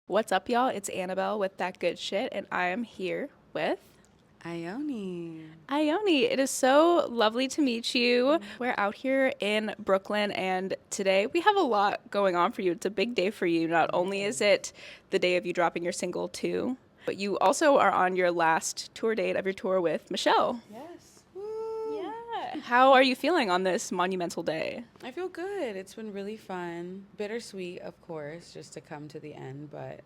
What's up, y'all? It's Annabelle with That Good Shit, and I am here with Ayoni. Ayoni. It is so lovely to meet you. We're out here in Brooklyn, and today we have a lot going on for you. It's a big day for you. Not only is it the day of you dropping your single, too, but you also are on your last tour date of your tour with Michelle. Yes. Woo. Yeah. How are you feeling on this monumental day? I feel good. It's been really fun. Bittersweet, of course, just to come to the end, but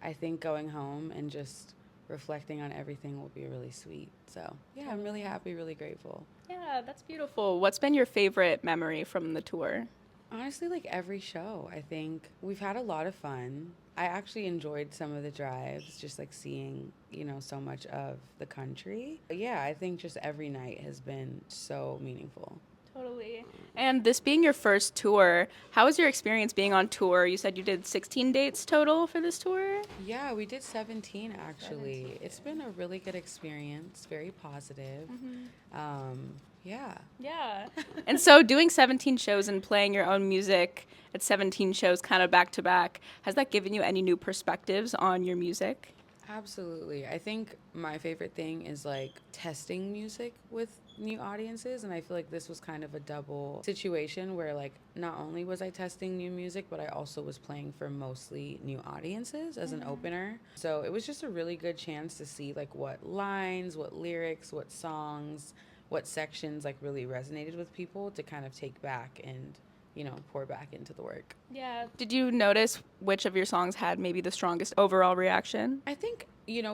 I think going home and just reflecting on everything will be really sweet. So, yeah, I'm really happy, really grateful. Yeah, that's beautiful. What's been your favorite memory from the tour? Honestly, like every show, I think we've had a lot of fun. I actually enjoyed some of the drives, just like seeing, so much of the country. But yeah, I think just every night has been so meaningful. Totally. And this being your first tour, how was your experience being on tour? You said you did 16 dates total for this tour? Yeah, we did 17 actually. 17. It's been a really good experience, very positive. Yeah. Yeah. And so doing 17 shows and playing your own music at 17 shows kind of back to back, has that given you any new perspectives on your music? Absolutely. I think my favorite thing is like testing music with new audiences. And I feel like this was kind of a double situation where, like, not only was I testing new music, but I also was playing for mostly new audiences as an opener. So it was just a really good chance to see, like, what lines, what lyrics, what songs, what sections, like, really resonated with people to kind of take back and, pour back into the work. Yeah. Did you notice which of your songs had maybe the strongest overall reaction? I think,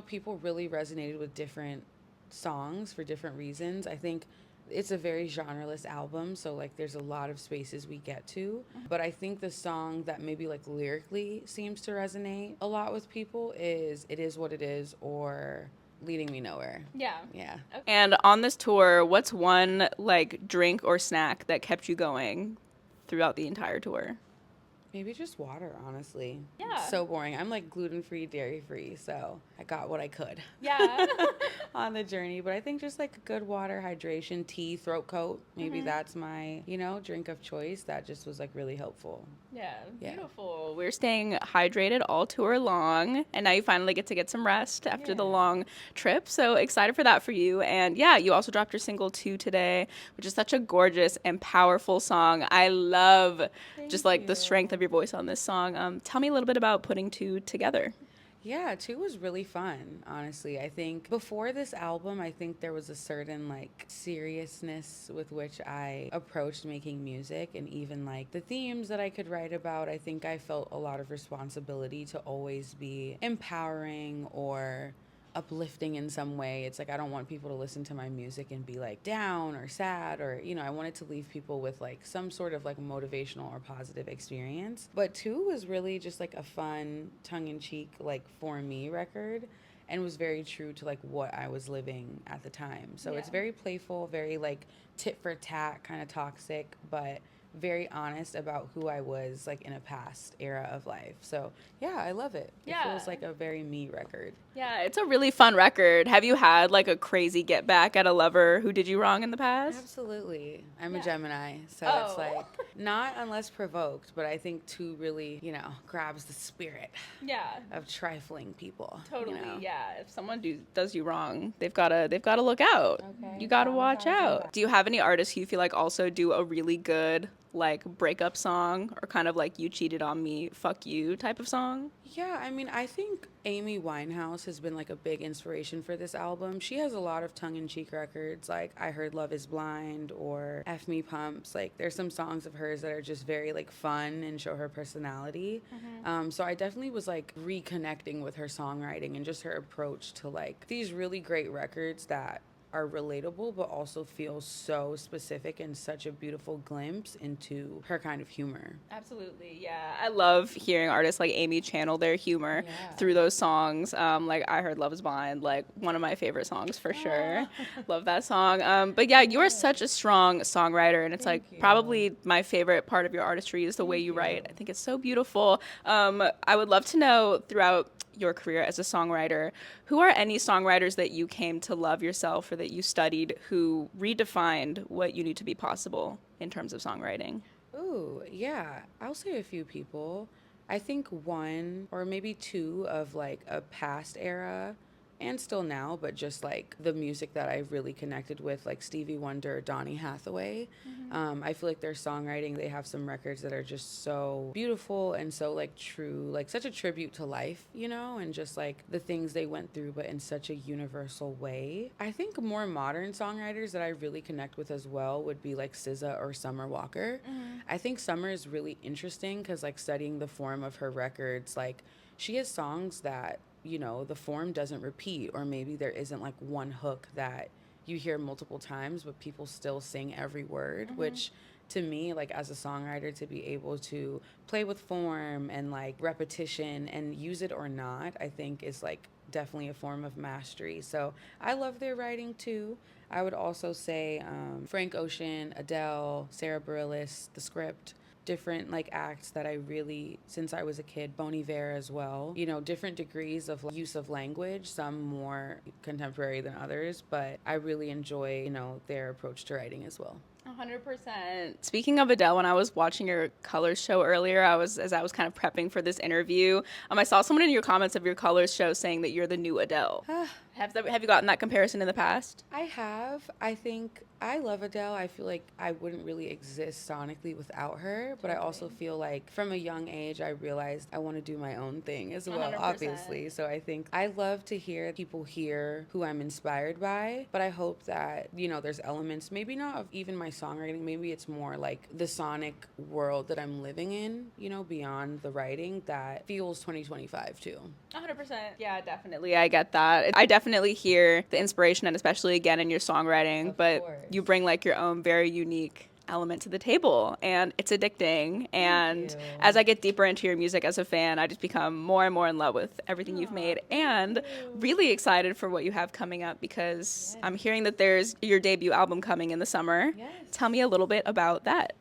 people really resonated with different songs for different reasons. I think it's a very genreless album, so like there's a lot of spaces we get to. But I think the song that maybe like lyrically seems to resonate a lot with people is It Is What It Is or Leading Me Nowhere. Yeah. Yeah. Okay. And on this tour, what's one like drink or snack that kept you going throughout the entire tour? Maybe just water, honestly. Yeah. It's so boring. I'm like gluten free, dairy free, so I got what I could Yeah. on the journey. But I think just like good water, hydration, tea, throat coat. Maybe that's my, drink of choice. That just was like really helpful. Yeah, Yeah. beautiful. We're staying hydrated all tour long, and now you finally get some rest after the long trip. So excited for that for you. And yeah, you also dropped your single two today, which is such a gorgeous and powerful song. I love just like the strength of your voice on this song. Tell me a little bit about putting two together. Yeah, two was really fun, honestly. I think before this album, I think there was a certain like seriousness with which I approached making music and even like the themes that I could write about. I think I felt a lot of responsibility to always be empowering or uplifting in some way. It's like I don't want people to listen to my music and be like down or sad or I wanted to leave people with like some sort of like motivational or positive experience. But two was really just like a fun tongue in cheek like for me record and was very true to like what I was living at the time. So it's very playful, very like tit for tat, kind of toxic, but very honest about who I was like in a past era of life. So yeah, I love it. It feels like a very me record. Yeah, it's a really fun record. Have you had like a crazy get back at a lover who did you wrong in the past? Absolutely. I'm a Gemini, so it's Oh. like not unless provoked, but I think two really, grabs the spirit Yeah. of trifling people. Totally, You know? yeah. If someone does you wrong, they've gotta look out. Okay, You gotta watch traumatizing. out. Do you have any artists who you feel like also do a really good like breakup song or kind of like you cheated on me, fuck you type of song? Yeah, I mean, I think Amy Winehouse has been like a big inspiration for this album. She has a lot of tongue in cheek records, like I Heard Love Is Blind or F Me Pumps. Like, there's some songs of hers that are just very like fun and show her personality. So I definitely was like reconnecting with her songwriting and just her approach to like these really great records that are relatable but also feel so specific and such a beautiful glimpse into her kind of humor. Absolutely, yeah. I love hearing artists like Amy channel their humor through those songs. Like I Heard Love Is Blind, like one of my favorite songs for sure. Love that song. But yeah, you are such a strong songwriter, and it's like probably my favorite part of your artistry is the way you write. I think it's so beautiful. I would love to know throughout your career as a songwriter, who are any songwriters that you came to love yourself or that you studied who redefined what you knew to be possible in terms of songwriting? Ooh, yeah. I'll say a few people. I think one or maybe two of like a past era and still now, but just like the music that I really connected with, like Stevie Wonder, Donny Hathaway. I feel like their songwriting, they have some records that are just so beautiful and so like true, like such a tribute to life, you know, and just like the things they went through, but in such a universal way. I think more modern songwriters that I really connect with as well would be like SZA or Summer Walker. I think Summer is really interesting because like studying the form of her records, like she has songs that, you know, the form doesn't repeat, or maybe there isn't like one hook that you hear multiple times, but people still sing every word, which to me, like as a songwriter, to be able to play with form and like repetition and use it or not, I think is like definitely a form of mastery. So I love their writing too. I would also say Frank Ocean, Adele, Sarah Bareilles, The Script, different like acts that I really, since I was a kid, Bon Iver as well, you know, different degrees of like, use of language, some more contemporary than others, but I really enjoy, you know, their approach to writing as well. 100%. Speaking of Adele, when I was watching your Colors show earlier, as I was kind of prepping for this interview, I saw someone in your comments of your Colors show saying that you're the new Adele. Have you gotten that comparison in the past? I have. I think I love Adele. I feel like I wouldn't really exist sonically without her, but I also feel like from a young age, I realized I want to do my own thing as well, 100%. obviously. So I think I love to hear people hear who I'm inspired by, but I hope that, you know, there's elements, maybe not of even my songwriting, maybe it's more like the sonic world that I'm living in, you know, beyond the writing that feels 2025 too. 100%. Yeah, definitely. I get that. I definitely hear the inspiration, and especially again in your songwriting, Of but course. you bring like your own very unique element to the table, and it's addicting. And you. as I get deeper into your music as a fan, I just become more and more in love with everything you've made, and really excited for what you have coming up, because I'm hearing that there's your debut album coming in the summer. Yes. Tell me a little bit about that.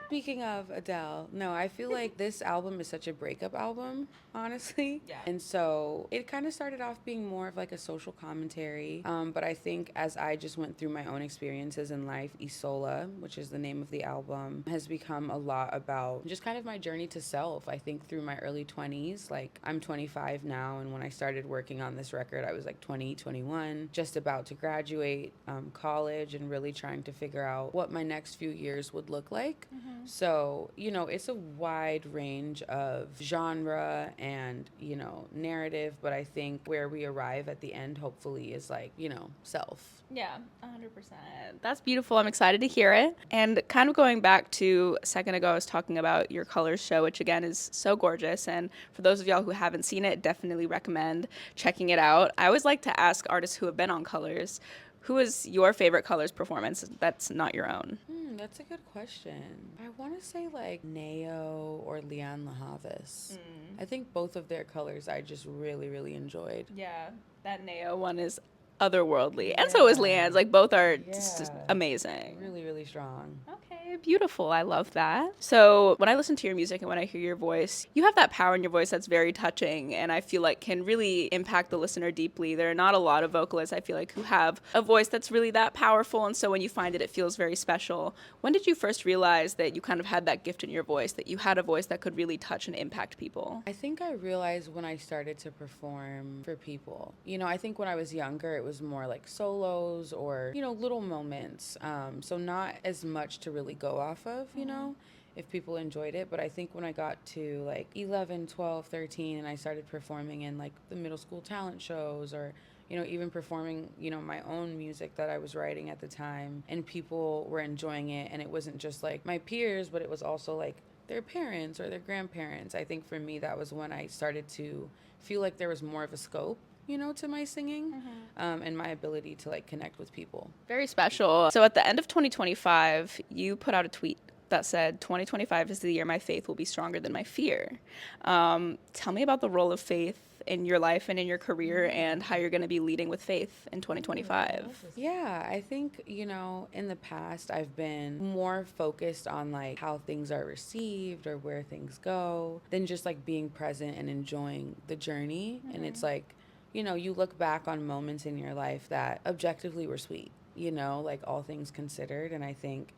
Speaking of Adele, no, I feel like this album is such a breakup album, honestly. Yeah. And so it kind of started off being more of like a social commentary. But I think as I just went through my own experiences in life, Isola, which is the name of the album, has become a lot about just kind of my journey to self. I think through my early 20s, like I'm 25 now, and when I started working on this record, I was like 20, 21, just about to graduate college and really trying to figure out what my next few years would look like. So, you know, it's a wide range of genre and, you know, narrative, but I think where we arrive at the end, hopefully, is like, you know, self. Yeah, 100%. That's beautiful. I'm excited to hear it. And kind of going back to a second ago, I was talking about your Colors show, which again is so gorgeous. And for those of y'all who haven't seen it, definitely recommend checking it out. I always like to ask artists who have been on Colors, who is your favorite Colors performance that's not your own? That's a good question. I want to say like Neo or Leanne LaHavis. I think both of their colors I just really, really enjoyed. Yeah, that Neo one is otherworldly. And so is Leanne's. Like, both are just amazing. Really, really strong. Okay, beautiful. I love that. So when I listen to your music and when I hear your voice, you have that power in your voice that's very touching, and I feel like can really impact the listener deeply. There are not a lot of vocalists, I feel like, who have a voice that's really that powerful, and so when you find it, it feels very special. When did you first realize that you kind of had that gift in your voice, that you had a voice that could really touch and impact people? I think I realized when I started to perform for people. You know, I think when I was younger, it was more like solos or, you know, little moments. So not as much to really go off of, you know, if people enjoyed it. But I think when I got to like 11, 12, 13, and I started performing in like the middle school talent shows, or, you know, even performing, you know, my own music that I was writing at the time, and people were enjoying it. And it wasn't just like my peers, but it was also like their parents or their grandparents. I think for me, that was when I started to feel like there was more of a scope, you know, to my singing, and my ability to like connect with people. Very special. So at the end of 2025, you put out a tweet that said, 2025 is the year my faith will be stronger than my fear. Tell me about the role of faith in your life and in your career, and how you're going to be leading with faith in 2025. Yeah, I think, you know, in the past, I've been more focused on like how things are received or where things go than just like being present and enjoying the journey. And it's like, you know, you look back on moments in your life that objectively were sweet, you know, like all things considered. And I think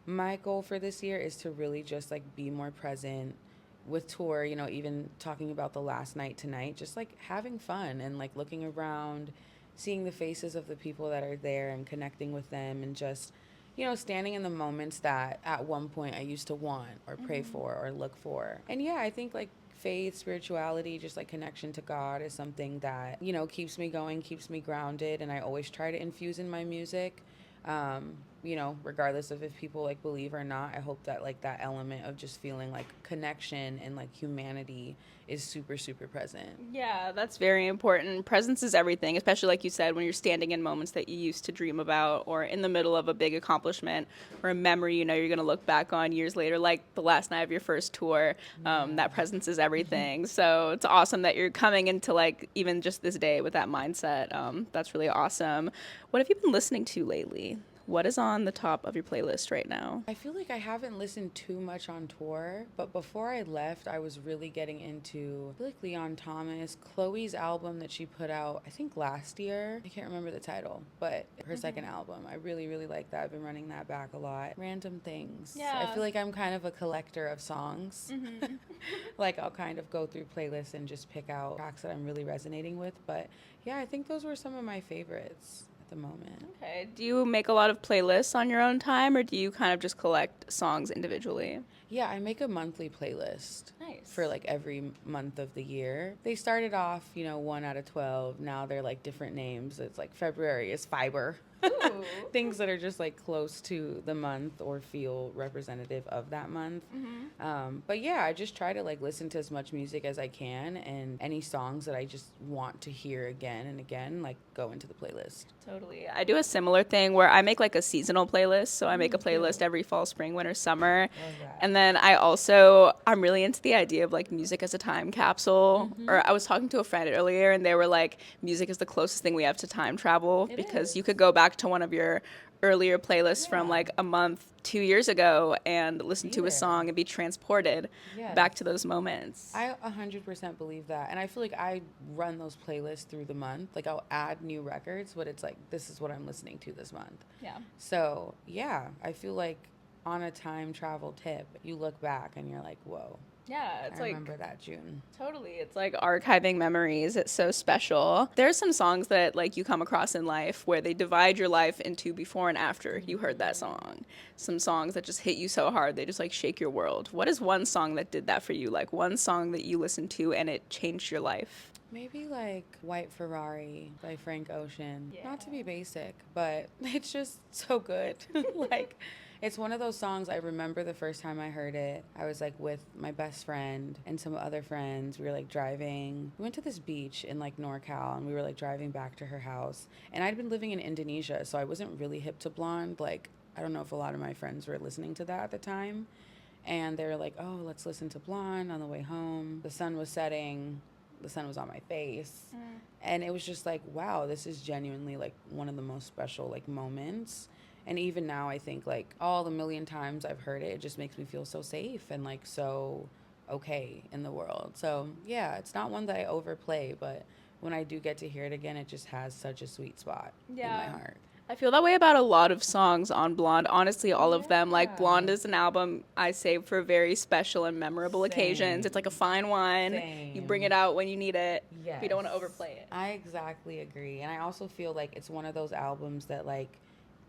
my goal for this year is to really just like be more present, with tour, you know, even talking about the last night tonight, just like having fun and like looking around, seeing the faces of the people that are there and connecting with them, and just, you know, standing in the moments that at one point I used to want or pray for or look for. And yeah, I think like faith, spirituality, just like connection to God is something that, you know, keeps me going, keeps me grounded, and I always try to infuse in my music. You know, regardless of if people like believe or not, I hope that like that element of just feeling like connection and like humanity is super, super present. Yeah, that's very important. Presence is everything, especially like you said, when you're standing in moments that you used to dream about, or in the middle of a big accomplishment or a memory you know you're going to look back on years later, like the last night of your first tour. That presence is everything. So it's awesome that you're coming into like even just this day with that mindset. That's really awesome. What have you been listening to lately? What is on the top of your playlist right now? I feel like I haven't listened too much on tour, but before I left, I was really getting into, I feel like Leon Thomas, Chloe's album that she put out, I think last year. I can't remember the title, but her second album. I really, really like that. I've been running that back a lot. Random things. Yeah. I feel like I'm kind of a collector of songs. Like I'll kind of go through playlists and just pick out tracks that I'm really resonating with. But yeah, I think those were some of my favorites at the moment. Okay. Do you make a lot of playlists on your own time, or do you kind of just collect songs individually? Yeah, I make a monthly playlist. Nice. For like every month of the year. They started off, you know, 1 out of 12. Now they're like different names. It's like February is Fiber. Things that are just like close to the month or feel representative of that month. But yeah, I just try to like listen to as much music as I can, and any songs that I just want to hear again and again, like go into the playlist. Totally. I do a similar thing where I make like a seasonal playlist. So I make a playlist every fall, spring, winter, summer. And then I'm really into the idea of like music as a time capsule. Or I was talking to a friend earlier and they were like, music is the closest thing we have to time travel, because you could go back to one of your earlier playlists from like a month, 2 years ago, and listen to a song and be transported back to those moments. I 100% believe that. And I feel like I run those playlists through the month. Like I'll add new records, but it's like, this is what I'm listening to this month. Yeah. So yeah, I feel like on a time travel tip, you look back and you're like, whoa. Yeah, it's I like remember that June. Totally. It's like archiving memories. It's so special. There's some songs that like you come across in life where they divide your life into before and after you heard that song. Some songs that just hit you so hard, they just like shake your world. What is one song that did that for you? Like one song that you listened to and it changed your life? Maybe like White Ferrari by Frank Ocean. Yeah. Not to be basic, but it's just so good. Like, it's one of those songs I remember the first time I heard it. I was like with my best friend and some other friends. We were like driving. We went to this beach in like NorCal, and we were like driving back to her house. And I'd been living in Indonesia, so I wasn't really hip to Blonde. Like, I don't know if a lot of my friends were listening to that at the time. And they were like, oh, let's listen to Blonde on the way home. The sun was setting. The sun was on my face. And it was just like, wow, this is genuinely like one of the most special like moments. And even now, I think like all the million times I've heard it, it just makes me feel so safe and like so okay in the world. So yeah, it's not one that I overplay, but when I do get to hear it again, it just has such a sweet spot in my heart. I feel that way about a lot of songs on Blonde. Honestly, all of them. Like, Blonde is an album I save for very special and memorable occasions. It's like a fine wine. You bring it out when you need it. But you don't want to overplay it. I exactly agree. And I also feel like it's one of those albums that like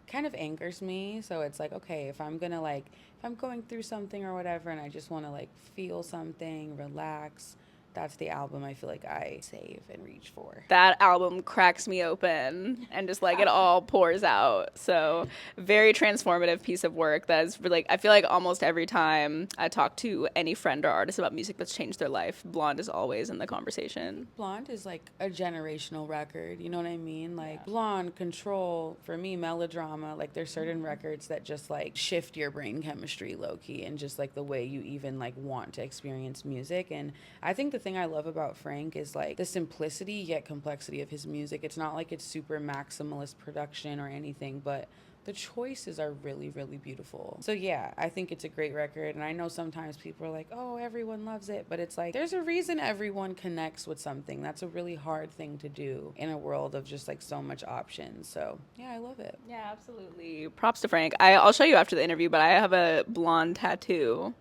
kind of anchors me. So it's like, okay, if I'm going through something or whatever and I just want to like feel something, relax, that's the album I feel like I save and reach for. That album cracks me open and just like it all pours out. So very transformative piece of work. That's like, I feel like almost every time I talk to any friend or artist about music that's changed their life, Blonde is always in the conversation. Blonde is like a generational record. You know what I mean? Like Blonde, Control, for me, Melodrama, like there's certain records that just like shift your brain chemistry low key and just like the way you even like want to experience music. And I think the thing I love about Frank is like the simplicity yet complexity of his music. It's not like it's super maximalist production or anything, but the choices are really, really beautiful. So yeah, I think it's a great record. And I know sometimes people are like, oh, everyone loves it. But it's like, there's a reason everyone connects with something. That's a really hard thing to do in a world of just like so much options. So yeah, I love it. Yeah, absolutely. Props to Frank. I'll show you after the interview, but I have a blonde tattoo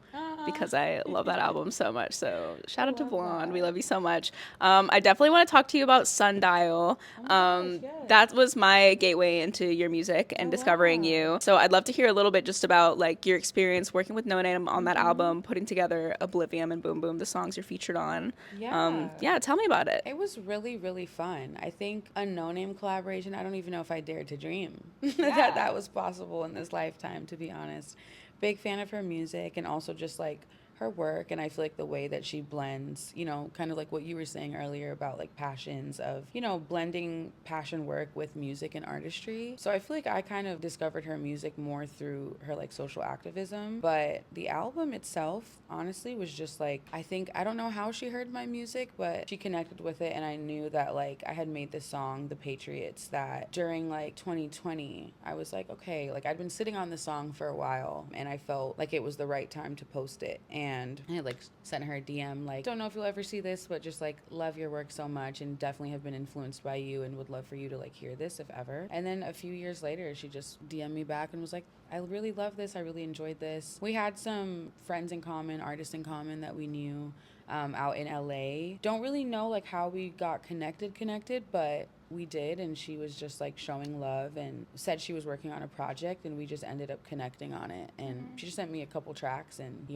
because I love that album so much. So shout out to Blonde. We love you so much. I definitely want to talk to you about Sundial. That was my gateway into your music and discovering you. So I'd love to hear a little bit just about like your experience working with Noname on that album, putting together Oblivion and Boom Boom, the songs you're featured on. Yeah, tell me about it. It was really, really fun. I think a no-name collaboration, I don't even know if I dared to dream that was possible in this lifetime, to be honest. Big fan of her music and also just like her work, and I feel like the way that she blends, you know, kind of like what you were saying earlier about like passions of, you know, blending passion work with music and artistry. So I feel like I kind of discovered her music more through her like social activism, but the album itself honestly was just like, I don't know how she heard my music, but she connected with it, and I knew that like I had made this song, The Patriots, that during like 2020 I was like, okay, like I'd been sitting on the song for a while and I felt like it was the right time to post it. And I like sent her a DM like, don't know if you'll ever see this, but just like love your work so much and definitely have been influenced by you and would love for you to like hear this if ever. And then a few years later she just DM'd me back and was like, I really love this, I really enjoyed this. We had some friends in common, artists in common that we knew out in LA. Don't really know like how we got connected, but we did, and she was just like showing love and said she was working on a project, and we just ended up connecting on it. And she just sent me a couple tracks, and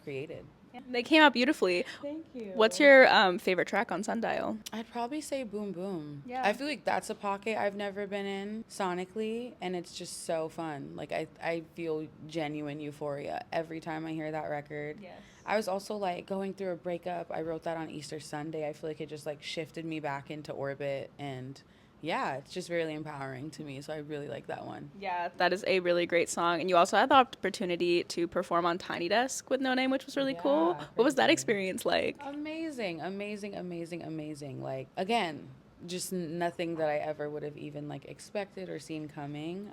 created. They came out beautifully. Thank you. What's your favorite track on Sundial? I'd probably say Boom Boom. Yeah. I feel like that's a pocket I've never been in sonically, and it's just so fun. Like I feel genuine euphoria every time I hear that record. Yes. I was also like going through a breakup. I wrote that on Easter Sunday. I feel like it just like shifted me back into orbit, and yeah, it's just really empowering to me. So I really like that one. Yeah, that is a really great song. And you also had the opportunity to perform on Tiny Desk with Noname, which was really cool. What was that experience like? Amazing. Like, again, just nothing that I ever would have even like expected or seen coming.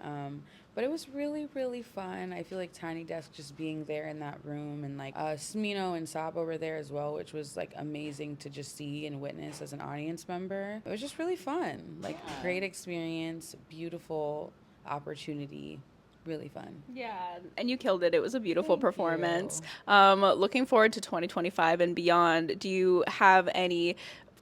But it was really, really fun. I feel like Tiny Desk just being there in that room, and like Smino and Sabo were there as well, which was like amazing to just see and witness as an audience member. It was just really fun. Like great experience, beautiful opportunity. Really fun. Yeah, and you killed it. It was a beautiful performance. Looking forward to 2025 and beyond. Do you have any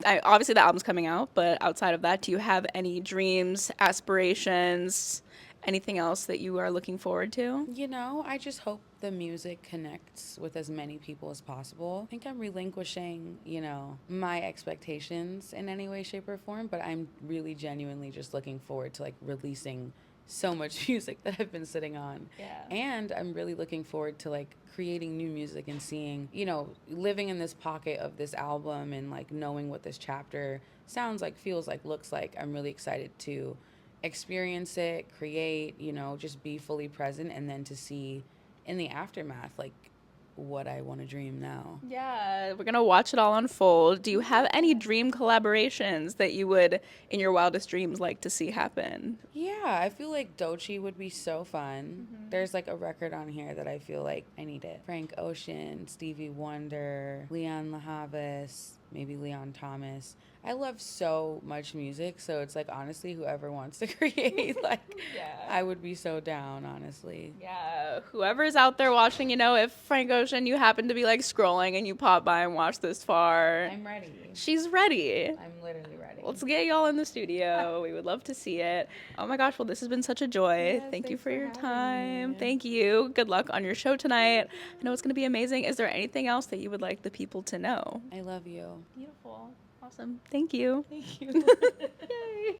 obviously the album's coming out, but outside of that, do you have any dreams, aspirations, anything else that you are looking forward to? You know, I just hope the music connects with as many people as possible. I think I'm relinquishing, you know, my expectations in any way, shape, or form, but I'm really genuinely just looking forward to like releasing so much music that I've been sitting on. Yeah. And I'm really looking forward to like creating new music and seeing, you know, living in this pocket of this album and like knowing what this chapter sounds like, feels like, looks like. I'm really excited to experience it, create, you know, just be fully present, and then to see in the aftermath like what I want to dream now. Yeah, we're gonna watch it all unfold. Do you have any dream collaborations that you would, in your wildest dreams, like to see happen? Yeah, I feel like Doechii would be so fun. There's like a record on here that I feel like I need it. Frank Ocean, Stevie Wonder, Leon LaHavis, maybe Leon Thomas. I love so much music, so it's like honestly whoever wants to create, like I would be so down, honestly. Yeah, whoever's out there watching, you know, if Frank Ocean, you happen to be like scrolling and you pop by and watch this far, I'm ready. She's ready. I'm literally ready. Let's get y'all in the studio. We would love to see it. Oh my gosh, well, this has been such a joy. Yes, Thank you for your having time. me. Thank you. Good luck on your show tonight. I know it's going to be amazing. Is there anything else that you would like the people to know? I love you. Beautiful. Awesome. Thank you. Thank you.